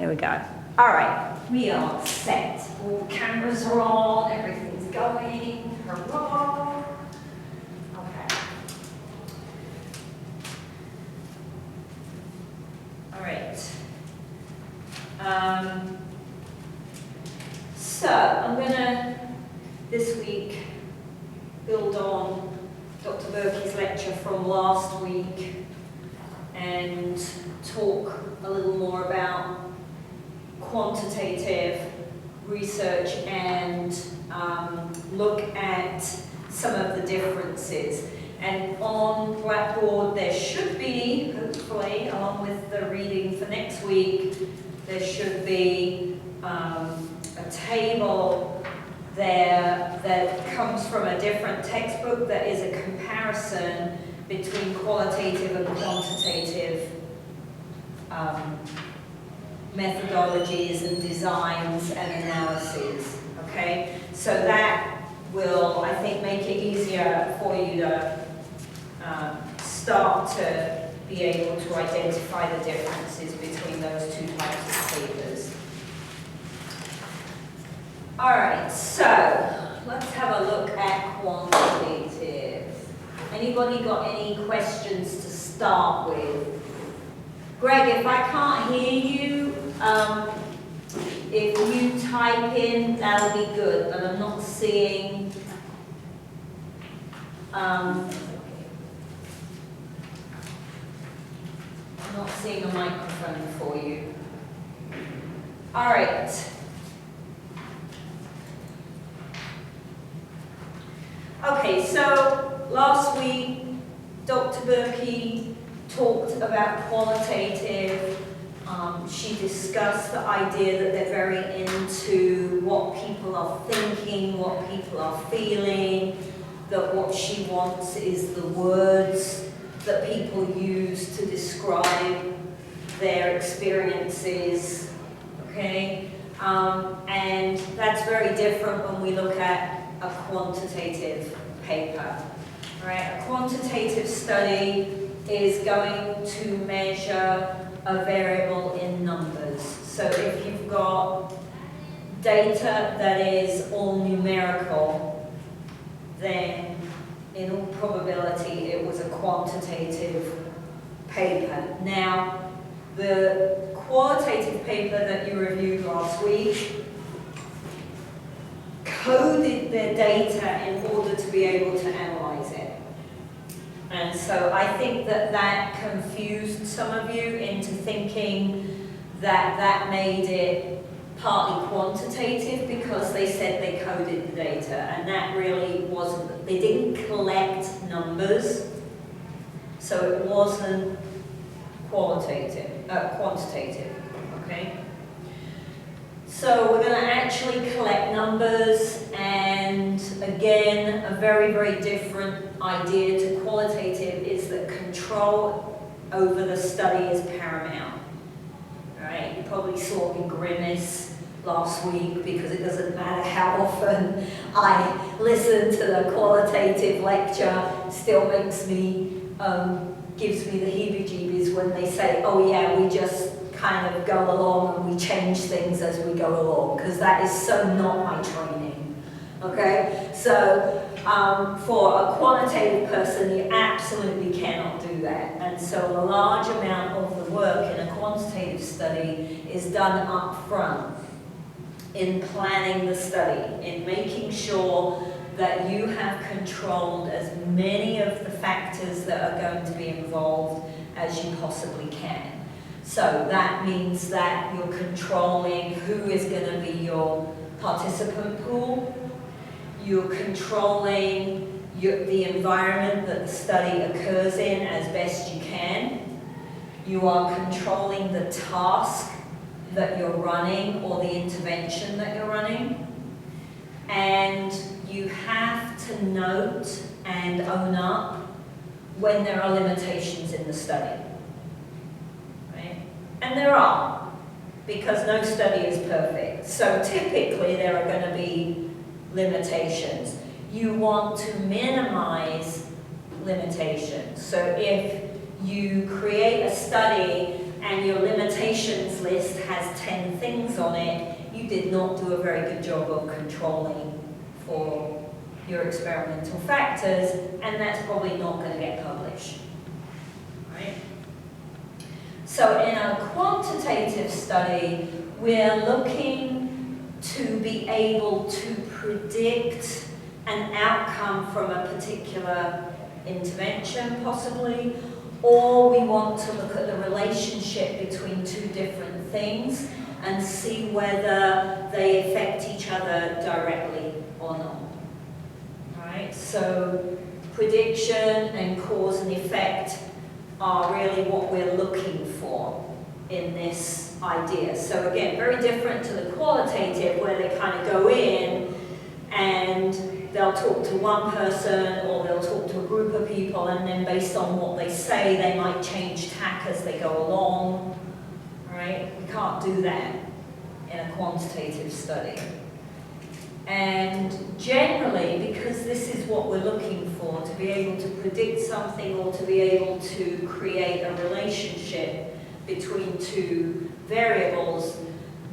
There we go. All right, we are set. All the cameras are on, everything's going. Hurrah! Okay. All right. So I'm gonna, this week, build on Dr. Berkey's lecture from last week and talk a little more about quantitative research and look at some of the differences. And on Blackboard there should be, hopefully, along with the reading for next week, there should be a table there that comes from a different textbook that is a comparison between qualitative and quantitative methodologies and designs and analyses, okay? So that will, I think, make it easier for you to start to be able to identify the differences between those two types of papers. All right, so let's have a look at quantitative. Anybody got any questions to start with? Greg, if I can't hear you, if you type in, that'll be good, but I'm not seeing, I'm not seeing a microphone for you. All right. Okay, so last week, Dr. Berkey talked about qualitative. She discussed the idea that they're very into what people are thinking, what people are feeling, that what she wants is the words that people use to describe their experiences, okay? And that's very different when we look at a quantitative paper, right? A quantitative study is going to measure a variable in numbers. So if you've got data that is all numerical, then in all probability it was a quantitative paper. Now, the qualitative paper that you reviewed last week coded their data in order to be able to analyze it. And so I think that that confused some of you into thinking that that made it partly quantitative because they said they coded the data, and that really wasn't. They didn't collect numbers, so it wasn't quantitative, okay? So we're going to actually collect numbers, and again, a very, very different idea to qualitative is that control over the study is paramount. All right, you probably saw me grimace last week because it doesn't matter how often I listen to the qualitative lecture, it still makes me, gives me the heebie-jeebies when they say, oh yeah, we just kind of go along and we change things as we go along, because that is so not my training, okay? So for a quantitative person, you absolutely cannot do that. And so a large amount of the work in a quantitative study is done up front in planning the study, in making sure that you have controlled as many of the factors that are going to be involved as you possibly can. So that means that you're controlling who is going to be your participant pool, you're controlling the environment that the study occurs in as best you can, you are controlling the task that you're running or the intervention that you're running, and you have to note and own up when there are limitations in the study. And there are, because no study is perfect. So typically there are going to be limitations. You want to minimize limitations. So if you create a study and your limitations list has 10 things on it, you did not do a very good job of controlling for your experimental factors, and that's probably not going to get published. Right? So in a quantitative study, we're looking to be able to predict an outcome from a particular intervention, possibly, or we want to look at the relationship between two different things and see whether they affect each other directly or not. Right? So prediction and cause and effect are really what we're looking for in this idea. So again, very different to the qualitative, where they kind of go in and they'll talk to one person or they'll talk to a group of people, and then based on what they say, they might change tack as they go along. Right? We can't do that in a quantitative study. And generally, because this is what we're looking for, to be able to predict something or to be able to create a relationship between two variables,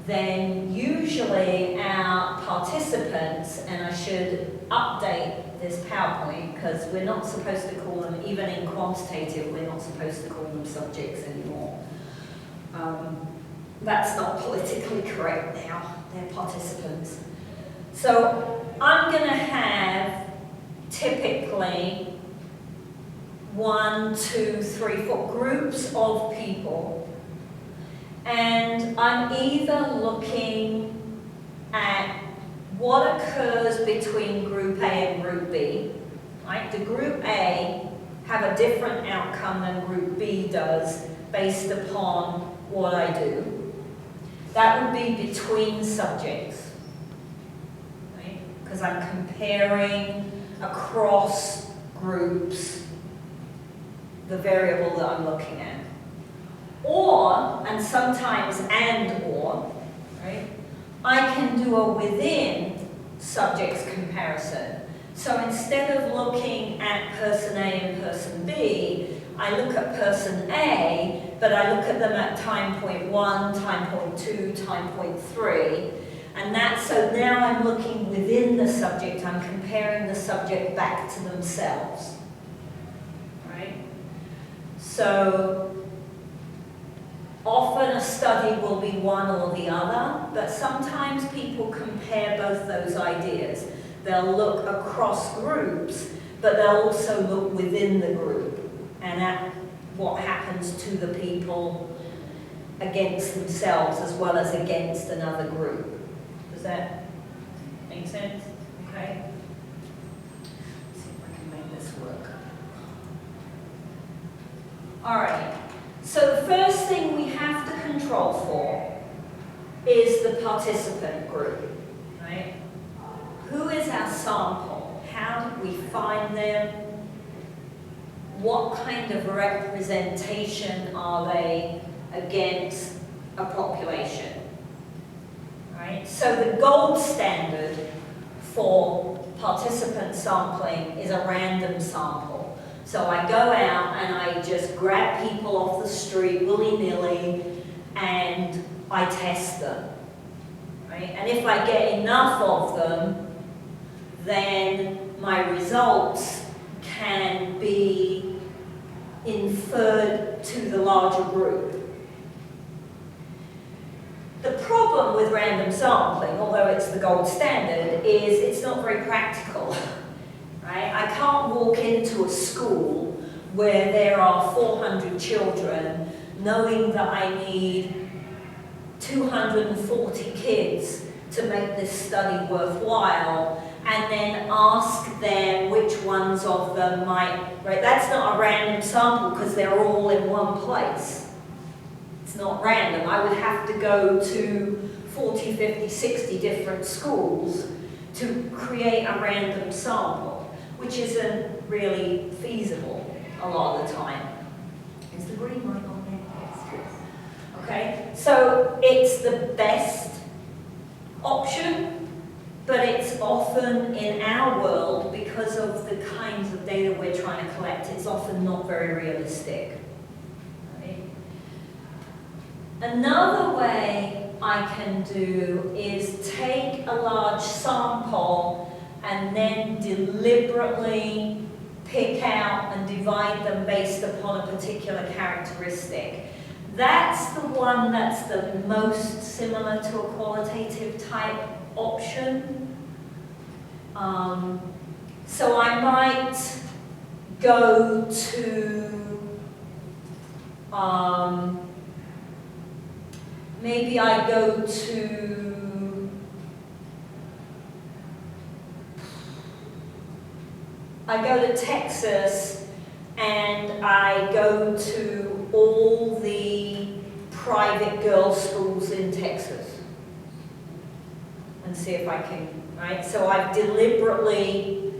then usually our participants, and I should update this PowerPoint because we're not supposed to call them, even in quantitative, we're not supposed to call them subjects anymore. That's not politically correct now, they're participants. So I'm going to have typically 1, 2, 3, 4 groups of people, and I'm either looking at what occurs between group A and group B. Right? The group A have a different outcome than group B does based upon what I do. That would be between subjects, right? Because I'm comparing across groups the variable that I'm looking at. Or, and sometimes and or, right? I can do a within subjects comparison. So instead of looking at person A and person B, I look at person A, but I look at them at time point 1, time point 2, time point 3. And that's, so now I'm looking within the subject, I'm comparing the subject back to themselves. Right? So often a study will be one or the other, but sometimes people compare both those ideas. They'll look across groups, but they'll also look within the group and at what happens to the people against themselves as well as against another group. Does that make sense? Okay. Let's see if I can make this work. All right. So the first thing we have to control for is the participant group, right? Who is our sample? How did we find them? What kind of representation are they against a population? Right? So the gold standard for participant sampling is a random sample. So I go out and I just grab people off the street willy-nilly and I test them. Right? And if I get enough of them, then my results can be inferred to the larger group. The problem with random sampling, although it's the gold standard, is it's not very practical. Right? I can't walk into a school where there are 400 children knowing that I need 240 kids to make this study worthwhile, and then ask them which ones of them might, right? That's not a random sample because they're all in one place. It's not random. I would have to go to 40, 50, 60 different schools to create a random sample, which isn't really feasible a lot of the time. Is the green light on there? Yes. Okay, so it's the best option, but it's often in our world, because of the kinds of data we're trying to collect, it's often not very realistic. Right? Another way I can do is take a large sample and then deliberately pick out and divide them based upon a particular characteristic. That's the one that's the most similar to a qualitative type option. So I might go to, maybe I go to Texas and I go to all the private girls' schools in Texas and see if I can, right? So I've deliberately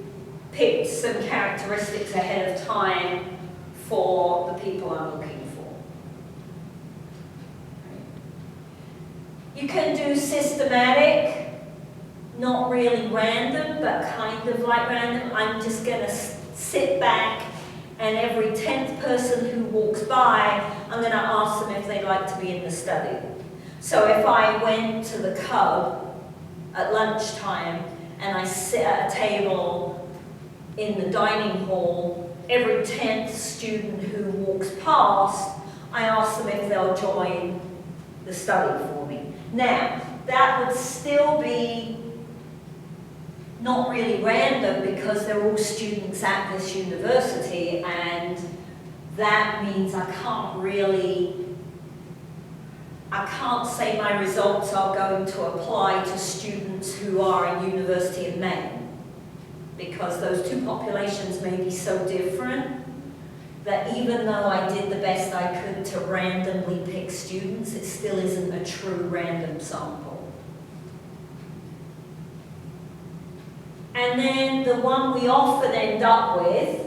picked some characteristics ahead of time for the people I'm looking for. You can do systematic, not really random, but kind of like random. I'm just going to sit back and every 10th person who walks by, I'm going to ask them if they'd like to be in the study. So if I went to the Cub at lunchtime and I sit at a table in the dining hall, every 10th student who walks past, I ask them if they'll join the study for me. Now, that would still be not really random because they're all students at this university, and that means I can't say my results are going to apply to students who are in University of Maine, because those two populations may be so different that even though I did the best I could to randomly pick students, it still isn't a true random sample. And then the one we often end up with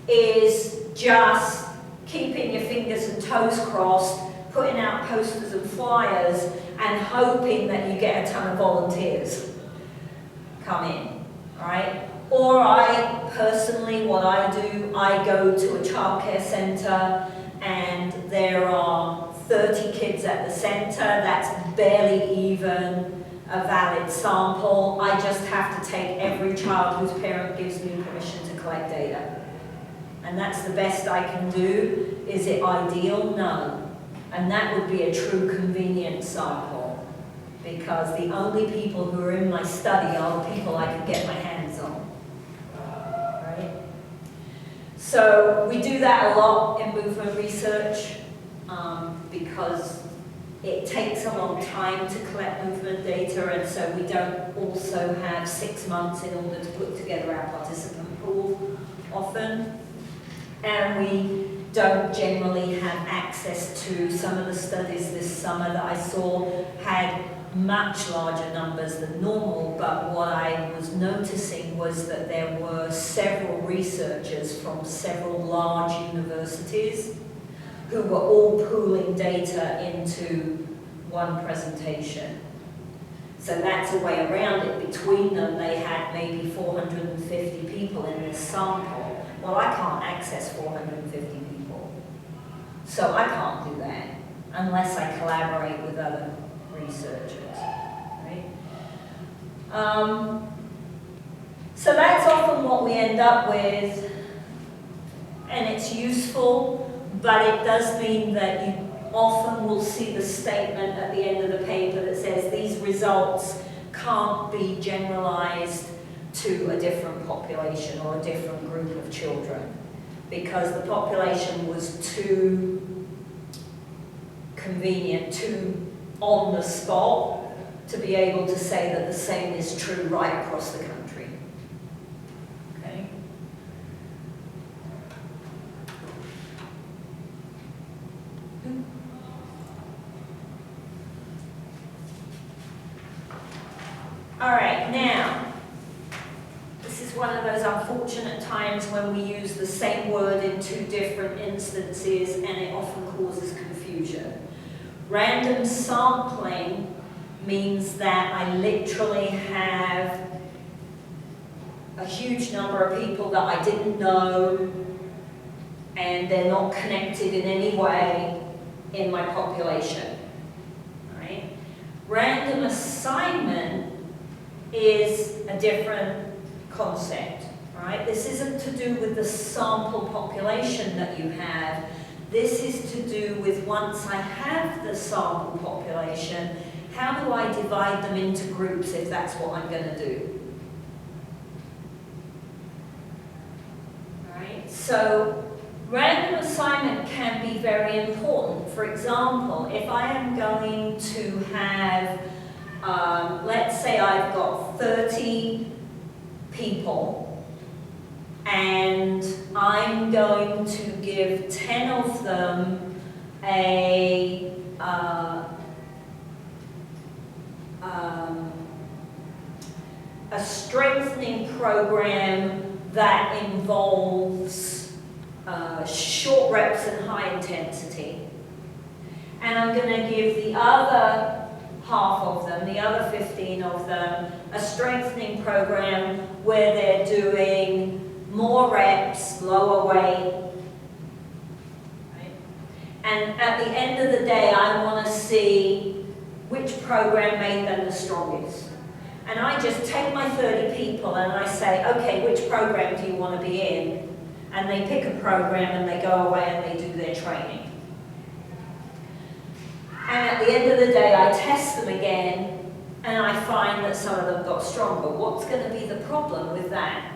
is just keeping your fingers and toes crossed, putting out posters and flyers, and hoping that you get a ton of volunteers come in, right? Or I personally, what I do, I go to a childcare centre and there are 30 kids at the centre. That's barely even a valid sample. I just have to take every child whose parent gives me permission to collect data. And that's the best I can do. Is it ideal? No. And that would be a true convenience sample, because the only people who are in my study are the people I can get my hands on. Right? So we do that a lot in movement research because it takes a long time to collect movement data, and so we don't also have 6 months in order to put together our participant pool often. And we don't generally have access to some of the studies this summer that I saw had much larger numbers than normal, but what I was noticing was that there were several researchers from several large universities who were all pooling data into one presentation. So that's a way around it. Between them, they had maybe 450 people in this sample. Well, I can't access 450 people. So I can't do that unless I collaborate with other researchers, right? So that's often what we end up with, and it's useful, but it does mean that you often will see the statement at the end of the paper that says these results can't be generalized to a different population or a different group of children, because the population was too convenient, too on the spot to be able to say that the same is true right across the country. Okay? All right, now, this is one of those unfortunate times when we use the same word in two different instances and it often causes confusion. Random sampling means that I literally have a huge number of people that I didn't know and they're not connected in any way, in my population, right? Random assignment is a different concept, right? This isn't to do with the sample population that you have. This is to do with, once I have the sample population, how do I divide them into groups if that's what I'm going to do? Right? So random assignment can be very important. For example, if I am going to have, let's say I've got 30 people, and I'm going to give 10 of them a strengthening program that involves short reps and high intensity. And I'm going to give the other half of them, the other 15 of them, a strengthening program where they're doing more reps, lower weight. Right? And at the end of the day, I want to see which program made them the strongest. And I just take my 30 people and I say, okay, which program do you want to be in? And they pick a program and they go away and they do their training. And at the end of the day, I test them again and I find that some of them got stronger. What's going to be the problem with that?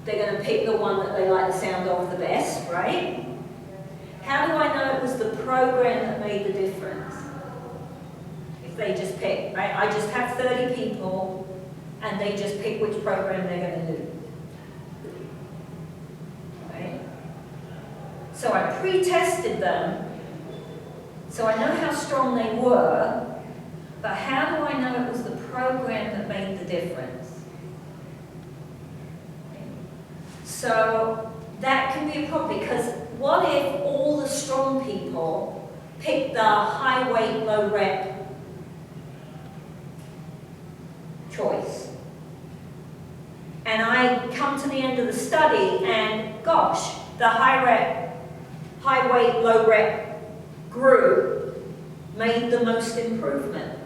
They're going to pick the one that they like the sound of the best, right? How do I know it was the program that made the difference? If they just pick, right? I just have 30 people and they just pick which program they're going to do. Right? So I pre-tested them, so I know how strong they were, but how do I know it was the program that made the difference? So that can be a problem, because what if all the strong people pick the high weight, low rep choice? And I come to the end of the study and gosh, the high weight, low rep group made the most improvement.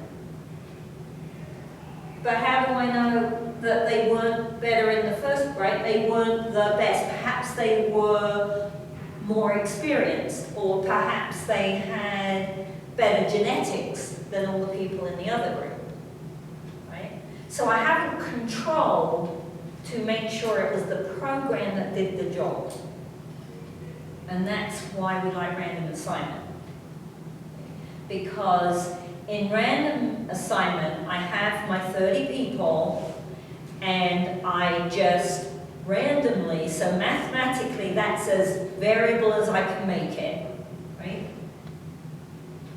But how do I know that they weren't better in the first grade? They weren't the best. Perhaps they were more experienced, or perhaps they had better genetics than all the people in the other group. Right? So I haven't controlled to make sure it was the program that did the job. And that's why we like random assignment. Because in random assignment, I have my 30 people and I just randomly, so mathematically that's as variable as I can make it, right?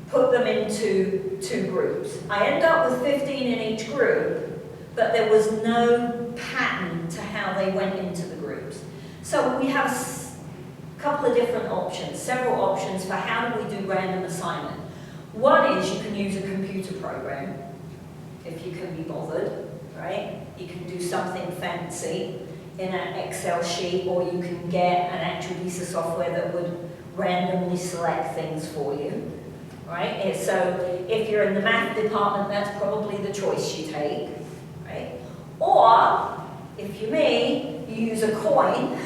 Put them into 2 groups. I end up with 15 in each group, but there was no pattern to how they went into the groups. So we have a couple of different options, several options for how do we do random assignment. One is you can use a computer program, if you can be bothered, right? You can do something fancy in an Excel sheet, or you can get an actual piece of software that would randomly select things for you, right? So if you're in the math department, that's probably the choice you take, right? Or, if you're me, you use a coin,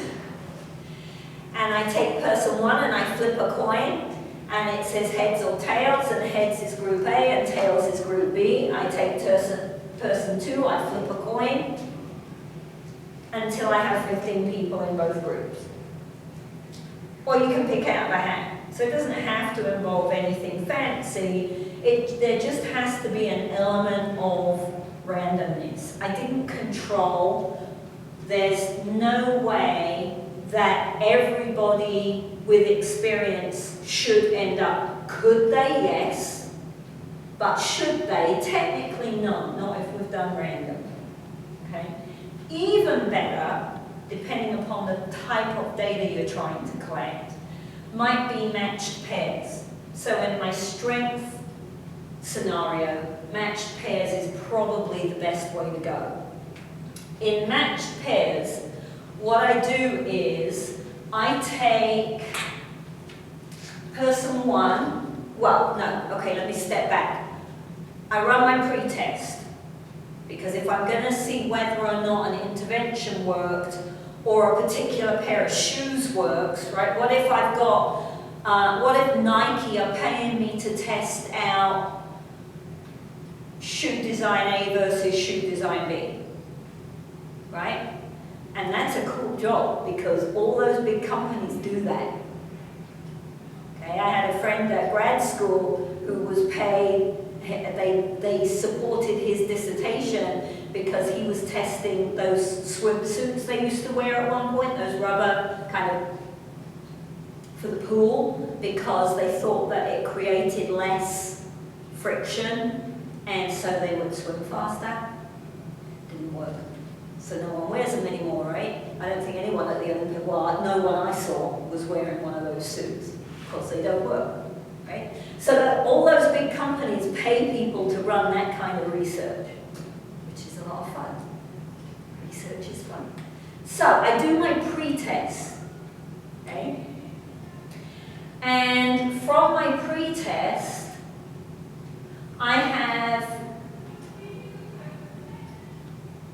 and I take person 1 and I flip a coin, and it says heads or tails, and heads is group A and tails is group B. I take person 2, I flip a coin until I have 15 people in both groups. Or you can pick out of a hat. So it doesn't have to involve anything fancy. There just has to be an element of randomness. I didn't control. There's no way that everybody with experience should end up. Could they? Yes. But should they? Technically not if we've done random. Okay? Even better, depending upon the type of data you're trying to collect, might be matched pairs. So in my strength scenario, matched pairs is probably the best way to go. In matched pairs, what I do is I take person one, well, no, okay, let me step back. I run my pre-test, because if I'm going to see whether or not an intervention worked or a particular pair of shoes works, right? What if I've got, what if Nike are paying me to test out shoe design A versus shoe design B, right? And that's a cool job because all those big companies do that. Okay, I had a friend at grad school who was paid, they supported his dissertation because he was testing those swimsuits they used to wear at one point, those rubber kind of for the pool, because they thought that it created less friction and so they would swim faster. Didn't work. So no one wears them anymore, right? I don't think anyone at the Olympic, well, no one I saw was wearing one of those suits. Of course they don't work, right? So that all those big companies pay people to run that kind of research, which is a lot of fun. Research is fun. So I do my pre-test, okay? And from my pre-test, I have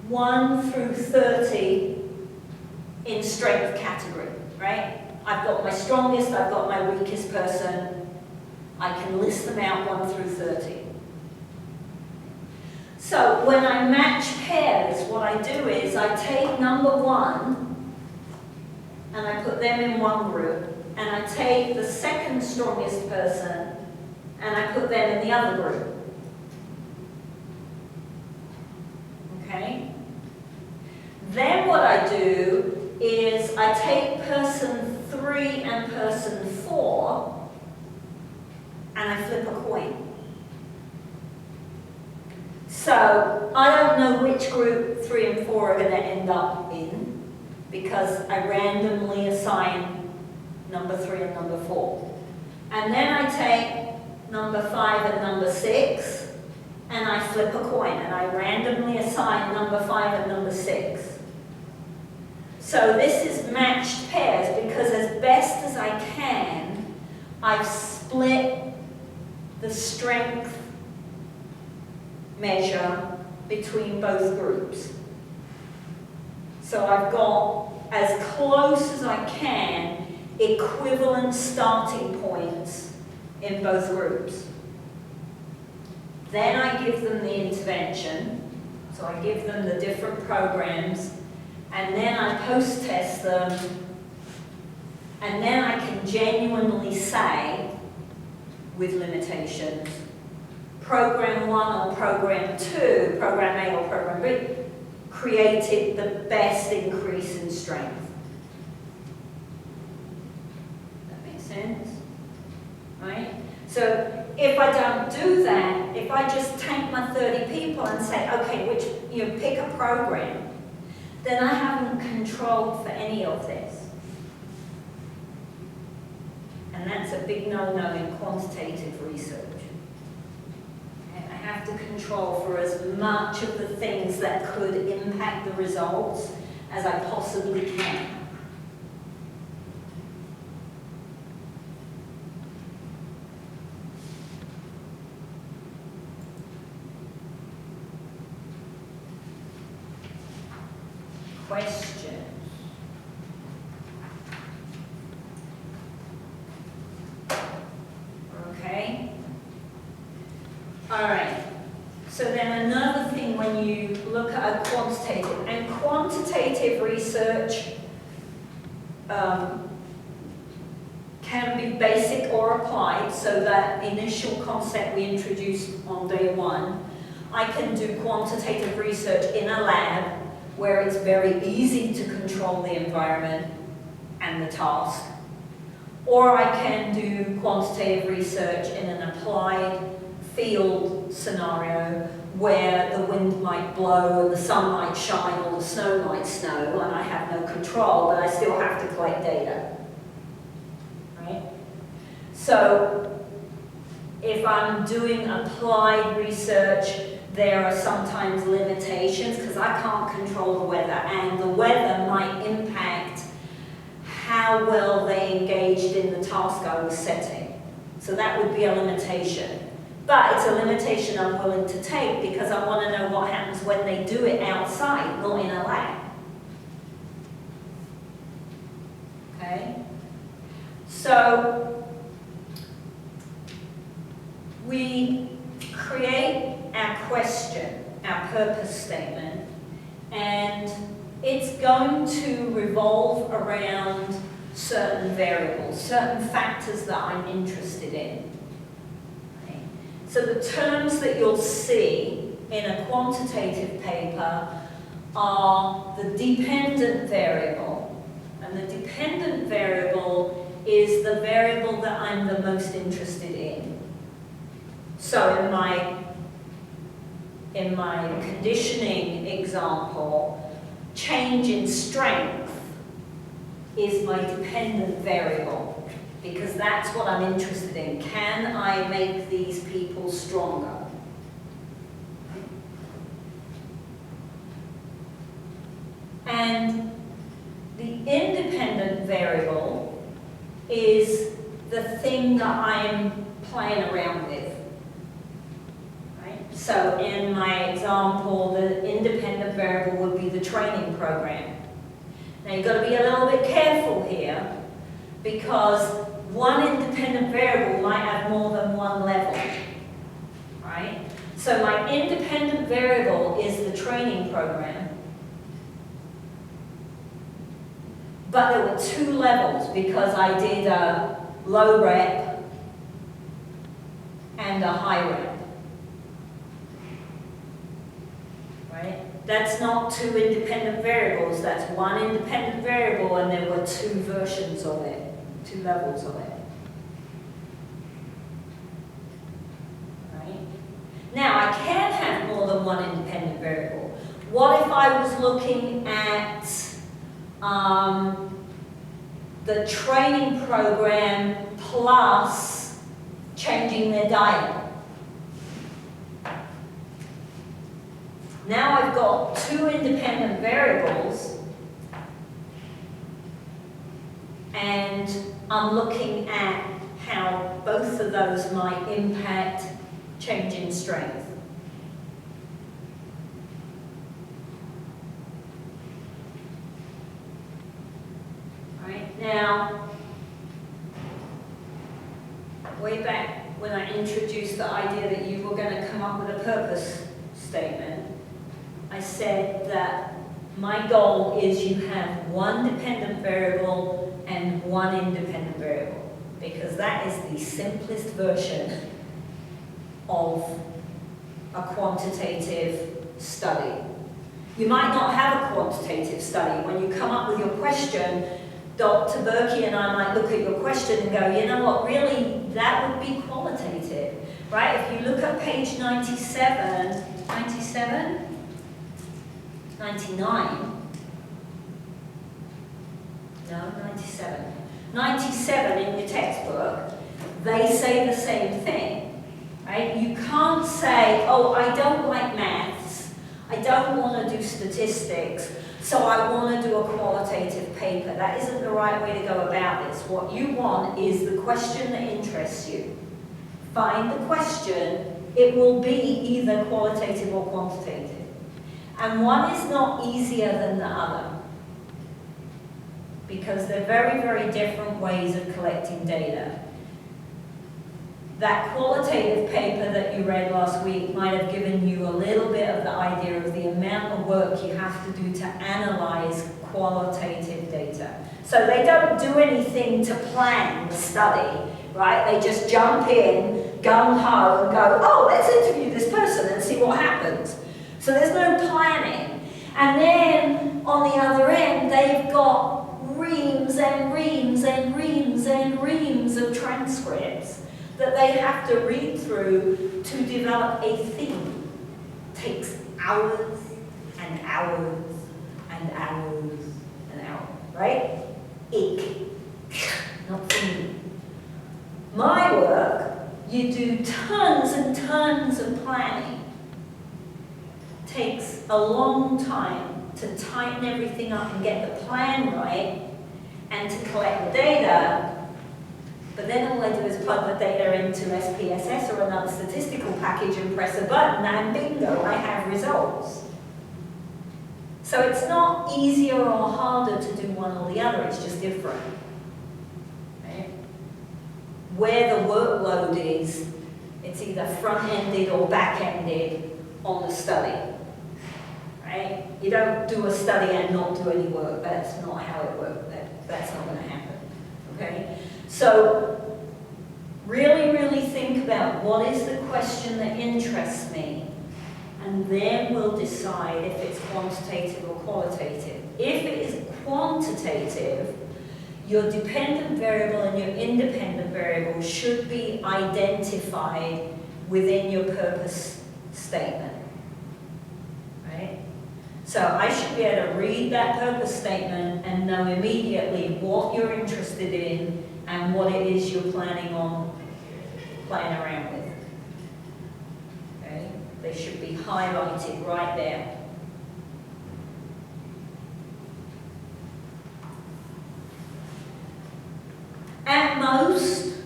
1 through 30 in strength category, right? I've got my strongest, I've got my weakest person. I can list them out 1 through 30. So when I match pairs, what I do is I take number 1 and I put them in one group, and I take the second strongest person and I put them in the other group. Okay? Then what I do is I take person 3 and person 4 and I flip a coin. So I don't know which group 3 and 4 are going to end up in because I randomly assign number 3 and number 4. And then I take number 5 and number 6 and I flip a coin and I randomly assign number 5 and number 6. So this is matched pairs because as best as I can, I've split the strength measure between both groups. So I've got, as close as I can, equivalent starting points in both groups. Then I give them the intervention, so I give them the different programs, and then I post-test them, and then I can genuinely say, with limitations, program 1 or program 2, program A or program B, created the best increase in strength. That makes sense? Right? So if I don't do that, if I just take my 30 people and say, okay, pick a program, then I haven't controlled for any of this. And that's a big no-no in quantitative research. I have to control for as much of the things that could impact the results as I possibly can. Questions? Okay. All right. So then another thing when you look at a quantitative, and quantitative research can be basic or applied, so that initial concept we introduced on day 1, I can do quantitative research in a lab where it's very easy to control the environment and the task. Or I can do quantitative research in an applied field scenario where the wind might blow and the sun might shine or the snow might snow and I have no control, but I still have to collect data. Right? So if I'm doing applied research, there are sometimes limitations because I can't control the weather, and the weather might impact how well they engaged in the task I was setting. So that would be a limitation. But it's a limitation I'm willing to take because I want to know what happens when they do it outside, not in a lab. Okay? So we create our question, our purpose statement, and it's going to revolve around certain variables, certain factors that I'm interested in. Okay. So the terms that you'll see in a quantitative paper are the dependent variable, and the dependent variable is the variable that I'm the most interested in. So in my conditioning example, change in strength is my dependent variable because that's what I'm interested in. Can I make these people stronger? And the independent variable is the thing that I'm playing around with. So in my example, the independent variable would be the training program. Now you've got to be a little bit careful here because one independent variable might have more than one level, right? So my independent variable is the training program, but there were two levels because I did a low rep and a high rep. That's not two independent variables, that's one independent variable and there were two versions of it, two levels of it. Right? Now I can have more than one independent variable. What if I was looking at the training program plus changing their diet? Now I've got two independent variables and I'm looking at how both of those might impact change in strength. Right, now, way back when I introduced the idea that you were going to come up with a purpose statement, I said that my goal is you have one dependent variable and one independent variable, because that is the simplest version of a quantitative study. You might not have a quantitative study. When you come up with your question, Dr. Berkey and I might look at your question and go, you know what, really, that would be qualitative, right? If you look at page 99, 97 in your textbook, they say the same thing, right? You can't say, oh, I don't like maths, I don't want to do statistics, so I want to do a qualitative paper. That isn't the right way to go about this. What you want is the question that interests you. Find the question, it will be either qualitative or quantitative. And one is not easier than the other because they're very, very different ways of collecting data. That qualitative paper that you read last week might have given you a little bit of the idea of the amount of work you have to do to analyze qualitative data. So they don't do anything to plan the study, right? They just jump in, gung-ho, and go, oh, let's interview this person and see what happens. So there's no planning. And then, on the other end, they've got reams and reams and reams and reams of transcripts that they have to read through to develop a theme. It takes hours and hours and hours and hours, right? Ick. Not for me. My work, you do tons and tons of planning. takes a long time to tighten everything up and get the plan right and to collect the data, but then all I do is plug the data into SPSS or another statistical package and press a button and bingo, I have results. So it's not easier or harder to do one or the other, it's just different. Right? Where the workload is, it's either front-ended or back-ended on the study. Right? You don't do a study and not do any work. That's not how it works. That's not going to happen. Okay? So really, really think about what is the question that interests me, and then we'll decide if it's quantitative or qualitative. If it is quantitative, your dependent variable and your independent variable should be identified within your purpose statement. Right? So I should be able to read that purpose statement and know immediately what you're interested in and what it is you're planning on playing around with. Okay? They should be highlighted right there. At most,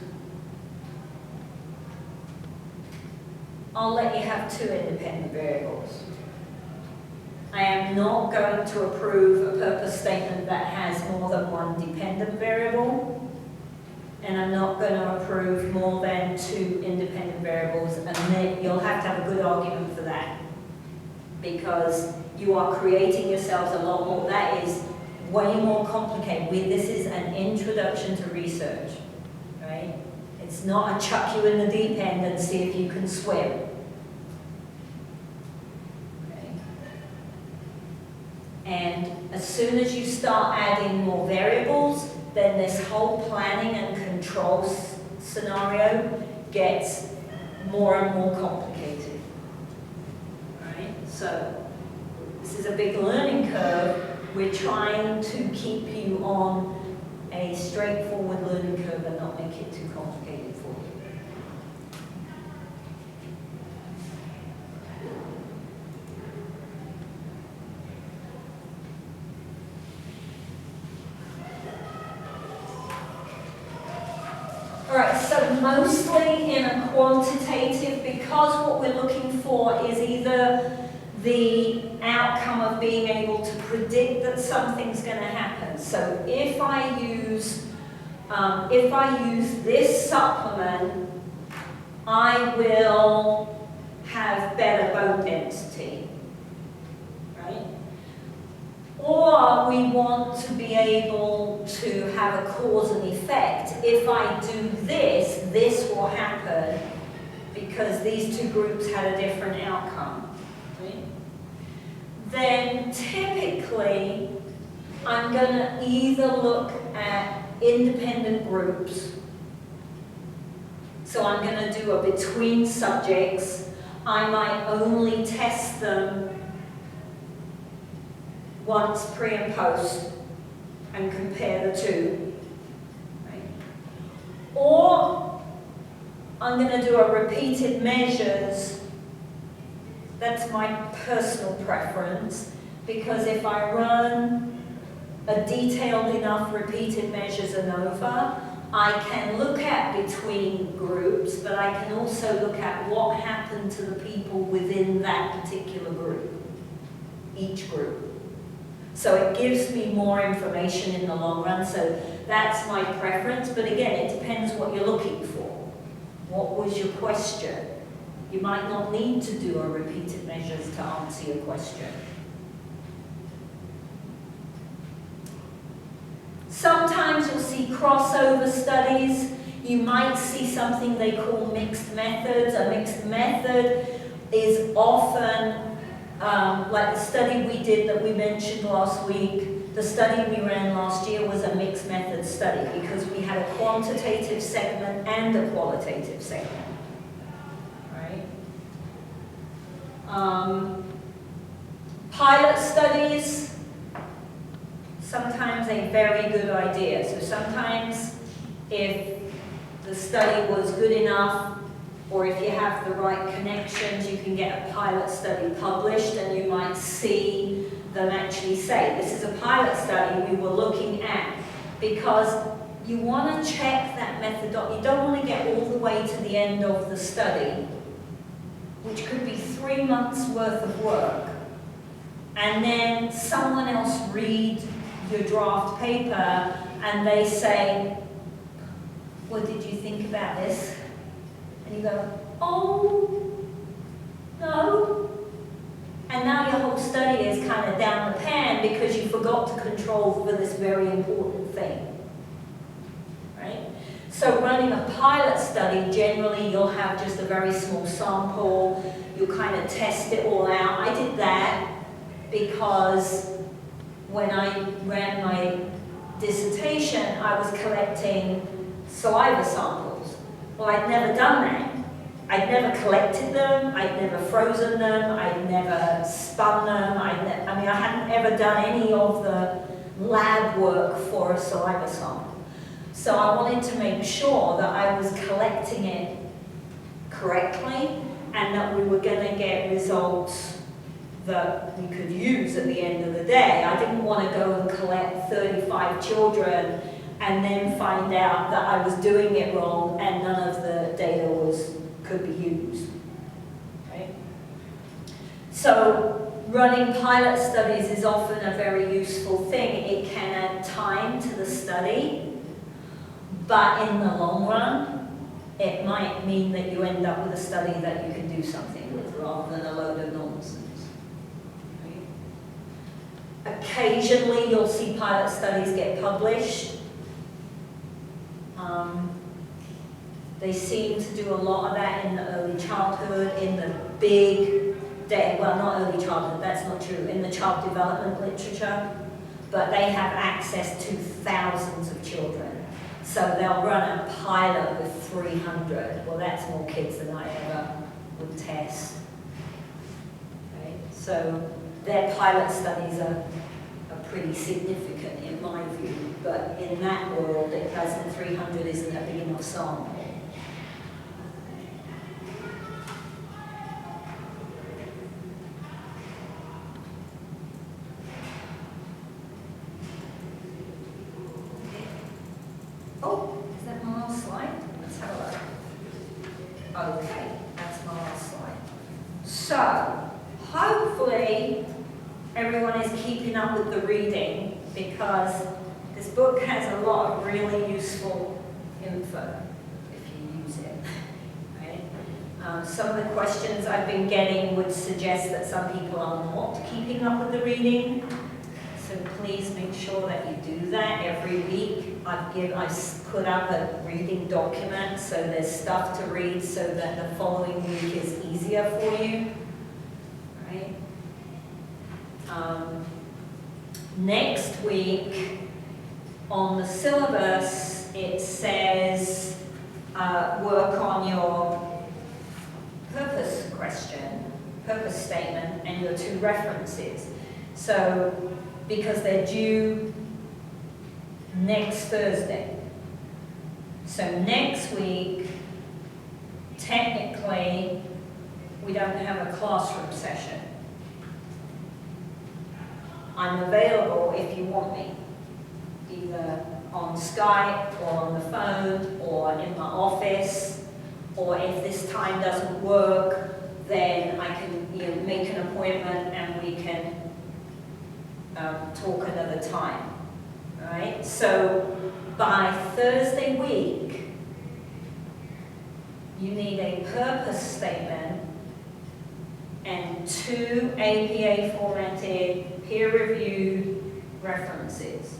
I'll let you have 2 independent variables. I am not going to approve a purpose statement that has more than 1 dependent variable, and I'm not going to approve more than 2 independent variables, and then you'll have to have a good argument for that, because you are creating yourselves a lot more. That is way more complicated. This is an introduction to research, right? It's not a chuck you in the deep end and see if you can swim. Okay? And as soon as you start adding more variables, then this whole planning and control scenario gets more and more complicated. Right? So this is a big learning curve. We're trying to keep you on a straightforward learning curve and not make it too complicated for you. All right, so mostly in a quantitative, because what we're looking for is either the outcome of being able to predict that something's going to happen. So if I use this supplement, I will have better bone density, right? Or we want to be able to have a cause and effect. If I do this, this will happen because these 2 groups had a different outcome. Then typically I'm going to either look at independent groups, so I'm going to do a between subjects. I might only test them once pre and post and compare the 2. Right? Or I'm going to do a repeated measures. That's my personal preference, because if I run a detailed enough repeated measures ANOVA, I can look at between groups, but I can also look at what happened to the people within that particular group, each group. So it gives me more information in the long run, so that's my preference, but again, it depends what you're looking for. What was your question? You might not need to do a repeated measures to answer your question. Sometimes you'll see crossover studies. You might see something they call mixed methods. A mixed method is often, like the study we did that we mentioned last week, the study we ran last year was a mixed method study because we had a quantitative segment and a qualitative segment. Pilot studies, sometimes a very good idea. So sometimes if the study was good enough or if you have the right connections, you can get a pilot study published, and you might see them actually say, this is a pilot study we were looking at, because you want to check that methodology. You don't want to get all the way to the end of the study, which could be 3 months worth of work, and then someone else read your draft paper and they say, what did you think about this? And you go, oh, no. And now your whole study is kind of down the pan because you forgot to control for this very important thing. Right? So running a pilot study, generally you'll have just a very small sample. You'll kind of test it all out. I did that because when I ran my dissertation, I was collecting saliva samples. Well, I'd never done that. I'd never collected them, I'd never frozen them, I'd never spun them, I hadn't ever done any of the lab work for a saliva sample. So I wanted to make sure that I was collecting it correctly and that we were going to get results that we could use at the end of the day. I didn't want to go and collect 35 children and then find out that I was doing it wrong and none of the data could be used. Right? So running pilot studies is often a very useful thing. It can add time to the study, but in the long run, it might mean that you end up with a study that you can do something with rather than a load of nonsense. Right? Occasionally, you'll see pilot studies get published. They seem to do a lot of that in the early childhood, in the big, well, not early childhood, that's not true, in the child development literature, but they have access to thousands of children. So they'll run a pilot with 300. Well, that's more kids than I ever would test. Right? So their pilot studies are pretty significant in my view, but in that world, 300 isn't a big enough sample. Oh, is that my last slide? Let's have a look. Okay, that's my last slide. So, hopefully, everyone is keeping up with the reading because this book has a lot of really useful info if you use it. Right? Some of the questions I've been getting would suggest that some people are not keeping up with the reading. So please make sure that you do that every week. I've put up a reading document so there's stuff to read so that the following week is easier for you. Right? Next week on the syllabus it says work on your purpose question, purpose statement, and your 2 references. So because they're due next Thursday. So next week, technically, we don't have a classroom session. I'm available if you want me, either on Skype or on the phone or in my office, or if this time doesn't work, then I can make an appointment and we can talk another time. Right? So by Thursday week, you need a purpose statement and 2 APA formatted peer-reviewed references.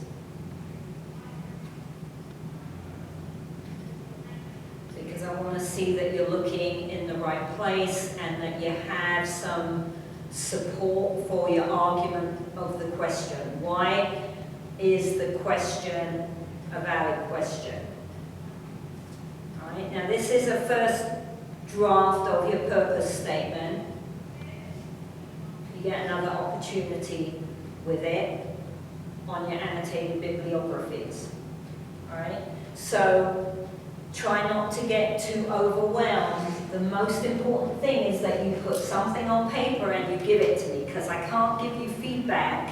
Because I want to see that you're looking in the right place and that you have some support for your argument of the question. Why is the question a valid question? Right? Now this is a first draft of your purpose statement. You get another opportunity with it on your annotated bibliographies. All right? So try not to get too overwhelmed The most important thing is that you put something on paper and you give it to me, because I can't give you feedback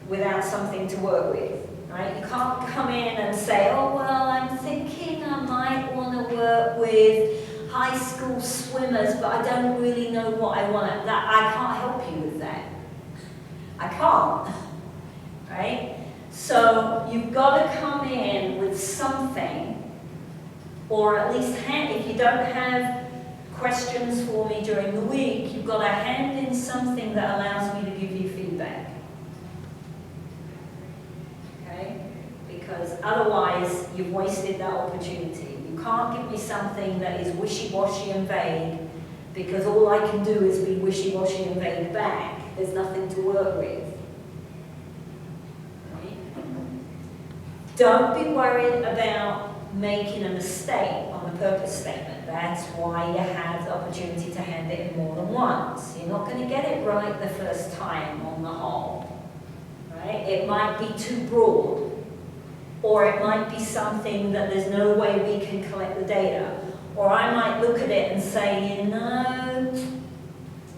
without something to work with, right? You can't come in and say, oh, well, I'm thinking I might want to work with high school swimmers, but I don't really know what I want. I can't help you with that. I can't, right? So you've got to come in with something, or at least if you don't have questions for me during the week, you've got to hand in something that allows me to give you feedback. Okay? Because otherwise, you've wasted that opportunity. You can't give me something that is wishy-washy and vague, because all I can do is be wishy-washy and vague back. There's nothing to work with. Right? Don't be worried about making a mistake on the purpose statement. That's why you have the opportunity to hand it in more than once. You're not going to get it right the first time on the whole. Right? It might be too broad, or it might be something that there's no way we can collect the data. Or I might look at it and say, you know,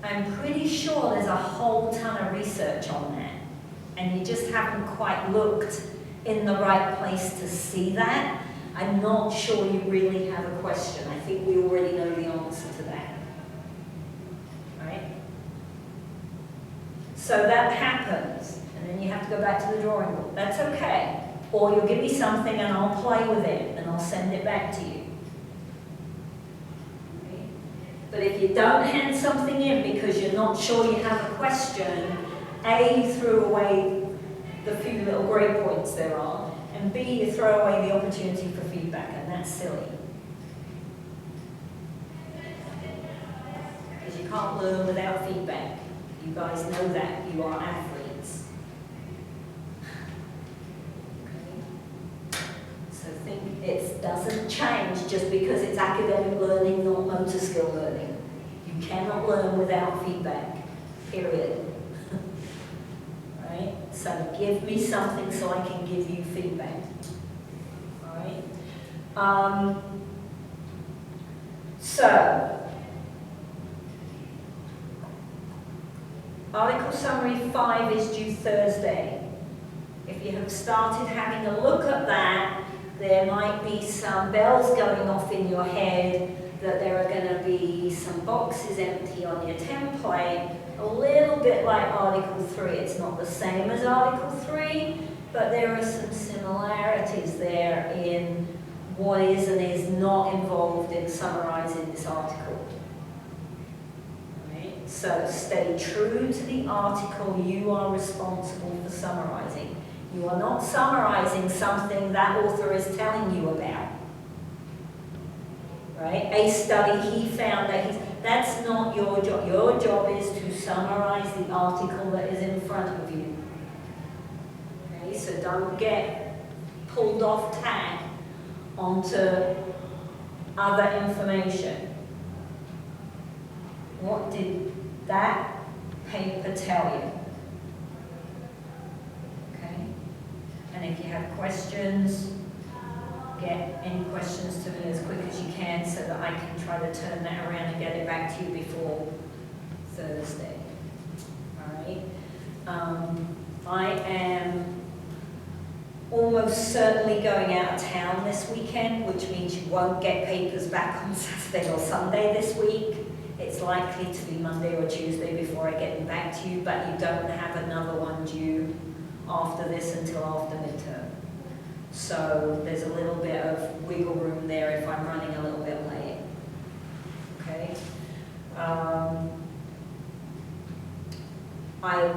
I'm pretty sure there's a whole ton of research on that, and you just haven't quite looked in the right place to see that. I'm not sure you really have a question. I think we already know the answer to that. Right? So that happens, and then you have to go back to the drawing board. That's okay. Or you'll give me something and I'll play with it and I'll send it back to you. Right? But if you don't hand something in because you're not sure you have a question, A, you threw away the few little grey points there are, and B, you throw away the opportunity for feedback, and that's silly. Because you can't learn without feedback. You guys know that. You are athletes. Okay? So think it doesn't change just because it's academic learning, not motor skill learning. You cannot learn without feedback, period. Right? So give me something so I can give you feedback. All right? So, Article Summary 5 is due Thursday. If you have started having a look at that, there might be some bells going off in your head that there are going to be some boxes empty on your template, a little bit like Article 3. It's not the same as Article 3, but there are some similarities there in what is and is not involved in summarizing this article. Right? So stay true to the article you are responsible for summarizing. You are not summarizing something that author is telling you about. Right? A study, he found that that's not your job. Your job is to summarize the article that is in front of you. Okay? So don't get pulled off tack onto other information. What did that paper tell you? Okay? And if you have questions, get any questions to me as quick as you can so that I can try to turn that around and get it back to you before Thursday. All right? I am almost certainly going out of town this weekend, which means you won't get papers back on Saturday or Sunday this week. It's likely to be Monday or Tuesday before I get them back to you, but you don't have another one due after this until after midterm. So there's a little bit of wiggle room there if I'm running a little bit late. Okay? I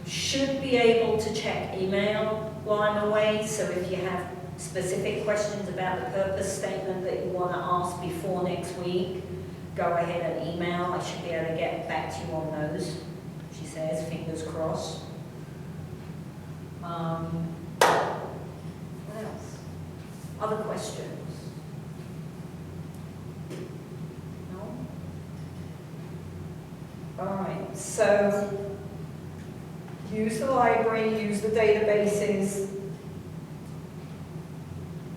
should be able to check email while I'm away, so if you have specific questions about the purpose statement that you want to ask before next week, go ahead and email. I should be able to get back to you on those, she says, fingers crossed. What else? Other questions? No? All right, so use the library, use the databases,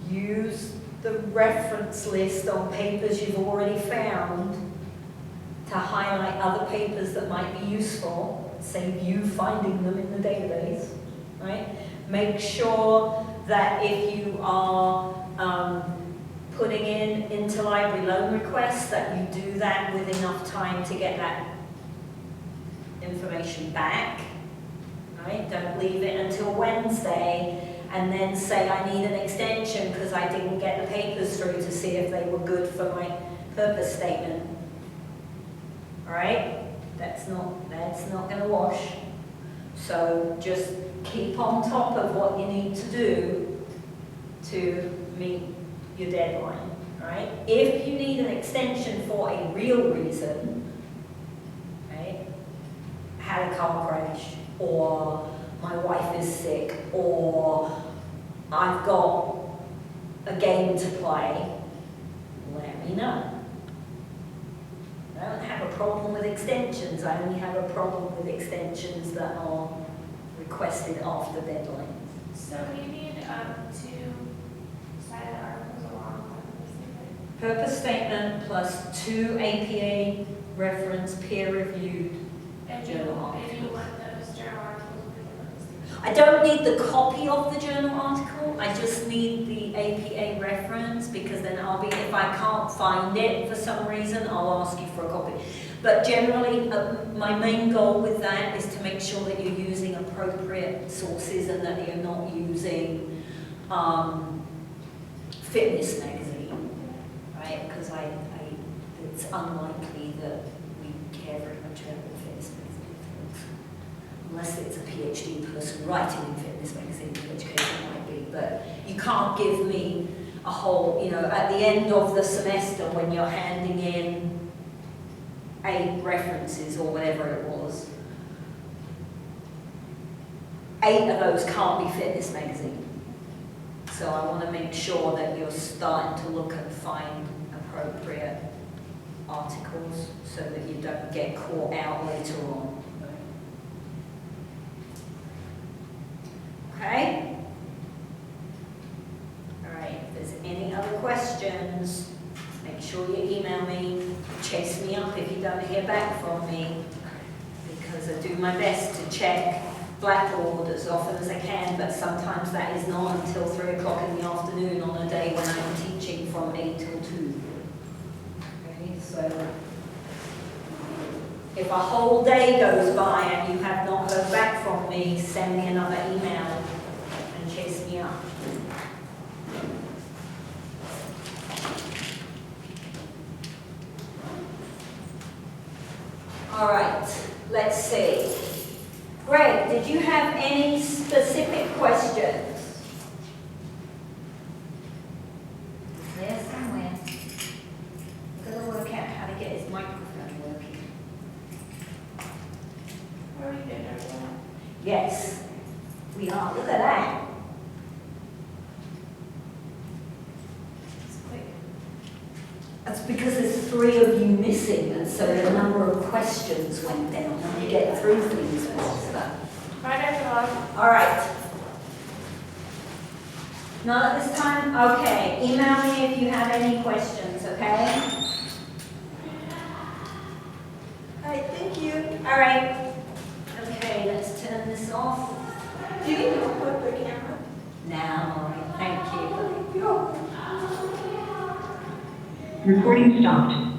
use the reference list on papers you've already found to highlight other papers that might be useful, save you finding them in the database, right? Make sure that if you are putting in interlibrary loan requests, that you do that with enough time to get that information back, right? Don't leave it until Wednesday and then say I need an extension because I didn't get the papers through to see if they were good for my purpose statement. All right? That's not going to wash. So just keep on top of what you need to do to meet your deadline. All right? If you need an extension for a real reason, right? Had a car crash, or my wife is sick, or I've got a game to play, let me know. I don't have a problem with extensions. I only have a problem with extensions that are requested after deadline. So you need two cited articles along with the Purpose statement plus 2 APA reference peer-reviewed journal articles. And you want those journal articles with the purpose statement? I don't need the copy of the journal article, I just need the APA reference, because then I'll be, if I can't find it for some reason, I'll ask you for a copy. But generally, my main goal with that is to make sure that you're using appropriate sources and that you're not using fitness magazine, right? Because it's unlikely that we care very much about the fitness magazine. Unless it's a PhD person writing in fitness magazine, in which case it might be. But you can't give me a whole, at the end of the semester when you're handing in 8 references or whatever it was, 8 of those can't be fitness magazine. So I want to make sure that you're starting to look and find appropriate articles so that you don't get caught out later on. Okay? All right, if there's any other questions, make sure you email me, chase me up if you don't hear back from me, because I do my best to check Blackboard as often as I can, but sometimes that is not until 3 o'clock in the afternoon on a day when I'm teaching from 8 till 2. Okay, so if a whole day goes by and you have not heard back from me, send me another email and chase me up. All right, let's see. Greg, did you have any specific questions? It's there somewhere. I've got to work out how to get his microphone working. Are we good, everyone? Yes, we are. Look at that. It's quick. That's because there's 3 of you missing, and so the number of questions went down when you get through things and stuff. Bye, everyone. All right. Not at this time? Okay. Email me if you have any questions, okay? All right, thank you. All right. Okay, let's turn this off. Do you need to put the camera? Now, all right. Thank you. Thank you. Recording stopped.